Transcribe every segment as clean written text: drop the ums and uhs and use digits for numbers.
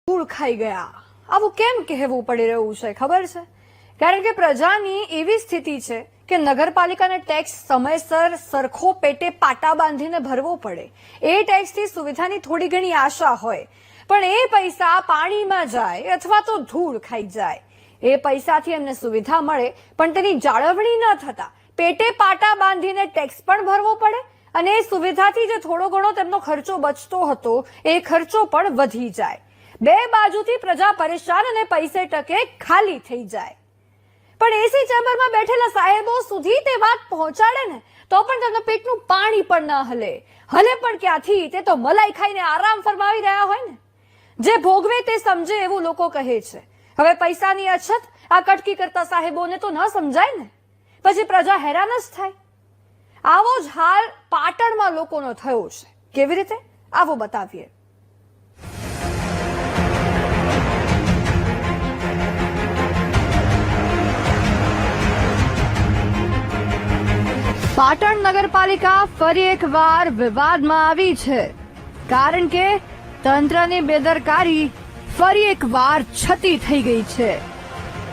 ધૂળ ખાઈ ગયા. આવું કેમ કહેવું પડી રહ્યું છે ખબર છે? કારણ કે પ્રજાની એવી સ્થિતિ છે કે નગરપાલિકાને ટેક્સ સમયસર સરખો પેટે પાટા બાંધીને ભરવો પડે. એ ટેક્સથી સુવિધાની થોડી ઘણી આશા હોય, પણ એ પૈસા પાણીમાં જાય અથવા તો ધૂળ ખાઈ જાય. એ પૈસાથી એમને સુવિધા મળે પણ તેની જાળવણી ન થતા પેટે પાટા બાંધીને ટેક્સ પણ ભરવો પડે અને એ સુવિધાથી જે થોડો ઘણો તેમનો ખર્ચો બચતો હતો એ ખર્ચો પણ વધી જાય. બે બાજુથી પ્રજા પરેશાન અને પૈસે ટકે ખાલી થઈ જાય. પણ એસી ચેમ્બરમાં બેઠેલા સાહેબો સુધી તે વાત પહોંચાડે ને તો પણ તેમના પેટનું પાણી પણ ન હલે. હલે પણ ક્યાંથી? તે તો મલાઈ ખાઈને આરામ ફરમાવી રહ્યા હોય ને. જે ભોગવે તે સમજે એવું લોકો કહે છે. હવે પૈસાની અછત આ કટકી કરતા સાહેબોને તો ન સમજાય ને, પછી પ્રજા હેરાન જ થાય. આવો જ હાલ પાટણમાં લોકોનો થયો છે. કેવી રીતે? આવો બતાવીએ. પાટણ નગરપાલિકા ફરી એકવાર વિવાદમાં આવી છે, કારણ કે તંત્રની બેદરકારી ફરી એકવાર છતી થઈ ગઈ છે.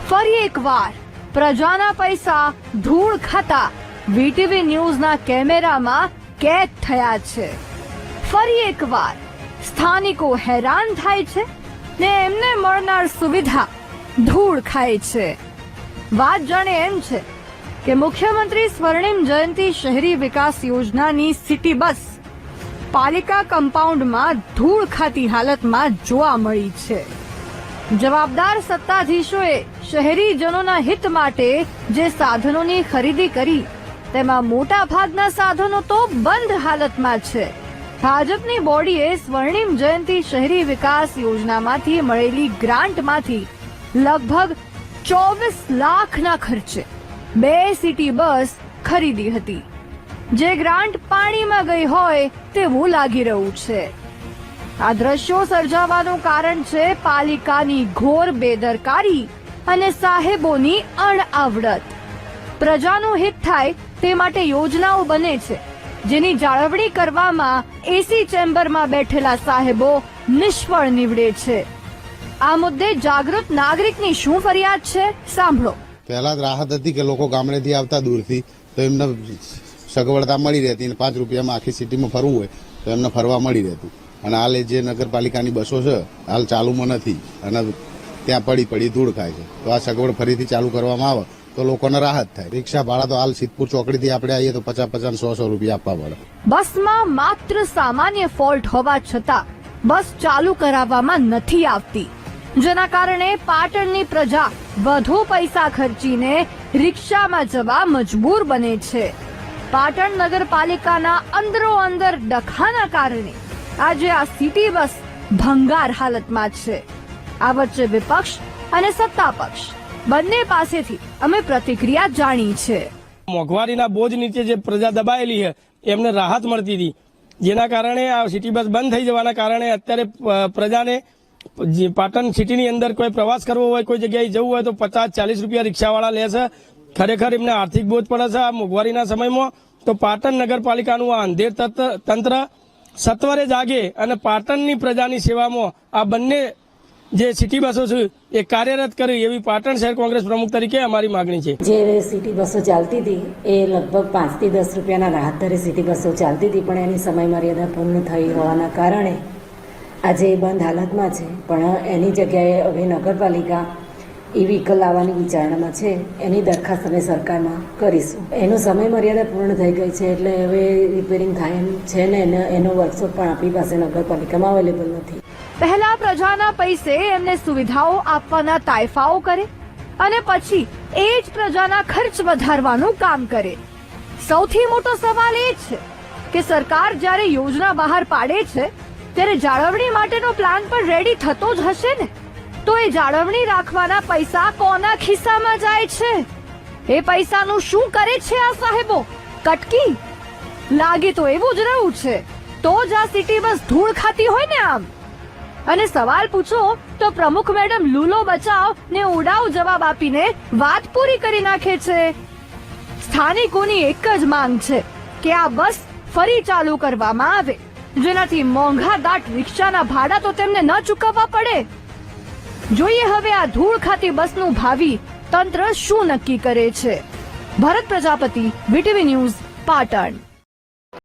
ફરી એકવાર પ્રજાના પૈસા ધૂળ ખાતા વીટીવી ન્યૂઝના કેમેરામાં કેદ થયા છે. ફરી એકવાર સ્થાનિકો હેરાન થાય છે ને એમને મળનાર સુવિધા ધૂળ ખાય છે. વાત જાણે એમ છે કે મુખ્યમંત્રી સ્વર્ણિમ જયંતિ શહેરી વિકાસ યોજનાની સિટી બસ પાલિકા કમ્પાઉન્ડમાં ધૂળ ખાતી હાલતમાં જોવા મળી છે. જવાબદાર સત્તાધીશોએ શહેરીજનોના હિત માટે જે સાધનોની ખરીદી કરી તેમાં મોટા ભાગના સાધનો તો બંધ હાલતમાં છે. ભાજપની બોડીએ સ્વર્ણિમ જયંતિ શહેરી વિકાસ યોજનામાંથી મળેલી ગ્રાન્ટમાંથી લગભગ 24 લાખના ખર્ચે 2 સિટી બસ ખરીદી હતી, જે ગ્રાન્ટ પાણીમાં ગઈ હોય તેવું લાગી રહ્યું છે. આ દ્રશ્યો સર્જાવાનું કારણ છે પાલિકાની ઘોર બેદરકારી અને સાહેબોની અણઆવડત. પ્રજાનું હિત થાય તે માટે યોજનાઓ બને છે, જેની જાળવણી કરવામાં એસી ચેમ્બરમાં બેઠેલા સાહેબો નિષ્ફળ નીવડે છે. આ મુદ્દે જાગૃત નાગરિકની શું ફરિયાદ છે, સાંભળો. પહેલા રાહત હતી કે લોકો ગામડેથી આવતા દૂરથી તો એમને સગવડતા મળી રહેતી અને 5 રૂપિયામાં આખી સિટીમાં ફરવું હોય તો એમને ફરવા મળી રહેતું. અને હાલ જે નગરપાલિકાની બસો છે હાલ ચાલુમાં નથી અને ત્યાં પડી ધૂળ ખાય છે. તો આ સગવડ ફરીથી ચાલુ કરવામાં આવે તો લોકોને રાહત થાય. રિક્ષા ભાડા તો હાલ સિદ્ધપુર ચોકડીથી આપણે આવીએ તો 50-50 100 રૂપિયા આપવા પડે. બસમાં માત્ર સામાન્ય ફોલ્ટ હોવા છતાં બસ ચાલુ કરાવવામાં નથી આવતી, જેના કારણે પાટણની પ્રજા વધુ પૈસા ખર્ચીને રિક્ષામાં જવા મજબૂર બને છે. પાટણ નગરપાલિકાના અંદરો અંદર ડખાના કારણે આજે આ સિટી બસ ભંગાર હાલતમાં છે. આ વચ્ચે વિપક્ષ અને સત્તા પક્ષ બંને પાસેથી અમે પ્રતિક્રિયા જાણી છે. મોંઘવારીના બોજ નીચે જે પ્રજા દબાયેલી છે એમને રાહત મળતી હતી, જેના કારણે આ સિટી બસ બંધ થઈ જવાના કારણે અત્યારે પ્રજાને પાટણ સિટીની અંદર કોઈ પ્રવાસ કરવો હોય, કોઈ જગ્યાએ જવું હોય તો 50-40 રૂપિયા રિક્ષાવાળા લે છે. ખરેખર એમને આર્થિક બોજ પડે છે આ મોંઘવારીના સમયમાં. તો પાટણ નગરપાલિકાનું આ અંધેર તંત્ર સત્વરે જાગે અને પાટણની પ્રજાની સેવામાં આ બંને જે સિટી બસો છે એ કાર્યરત કરે એવી પાટણ શહેર કોંગ્રેસ પ્રમુખ તરીકે અમારી માગણી છે. જે સિટી બસો ચાલતી હતી એ લગભગ 5 થી 10 રૂપિયાના રાહત દરે સિટી બસો ચાલતી હતી, પણ એની સમય મર્યાદા પૂર્ણ થઈ હોવાના કારણે આજે બંધ હાલતમાં છે. પણ એની જગ્યાએ હવે નગરપાલિકા એ વ્હીકલ લાવવાની વિચારણામાં છે. એની દરખાસ્ત અમે સરકારમાં કરીશું. એનો સમય મર્યાદા પૂર્ણ થઈ ગઈ છે એટલે હવે રિપેરિંગ થાય એમ છે ને એનો વર્કશોપ પણ આપણી પાસે નગરપાલિકામાં અવેલેબલ નથી. પહેલા પ્રજાના પૈસે એમને સુવિધાઓ આપવાના તાયફાઓ કરે અને પછી એ જ પ્રજાના ખર્ચ વધારવાનું કામ કરે. સૌથી મોટો સવાલ એ છે કે સરકાર જ્યારે યોજના બહાર પાડે છે ત્યારે જાળવણી માટેનો પ્લાન પણ રેડી થતો જ હશે ને. તો એ જાળવણી રાખવાના પૈસા કોના ખિસ્સામાં જાય છે? એ પૈસાનું શું કરે છે આ સાહેબો? કટકી? લાગે તો એવું જ રહ્યું છે. તો જ આ સિટી બસ ધૂળ ખાતી હોય ને આમ. અને સવાલ પૂછો તો પ્રમુખ મેડમ લૂલો બચાવ ને ઉડાવ જવાબ આપીને વાત પૂરી કરી નાખે છે. સ્થાનિકોની એક જ માંગ છે કે આ બસ ફરી ચાલુ કરવામાં આવે, જેનાથી મોંઘા દાટ રિક્ષાના ભાડા તો તેમને ન ચૂકવવા પડે જોઈએ હવે આ ધૂળ ખાતી બસનું ભાવિ તંત્ર શું નક્કી કરે છે. ભરત પ્રજાપતિ, VTV ન્યૂઝ, પાટણ.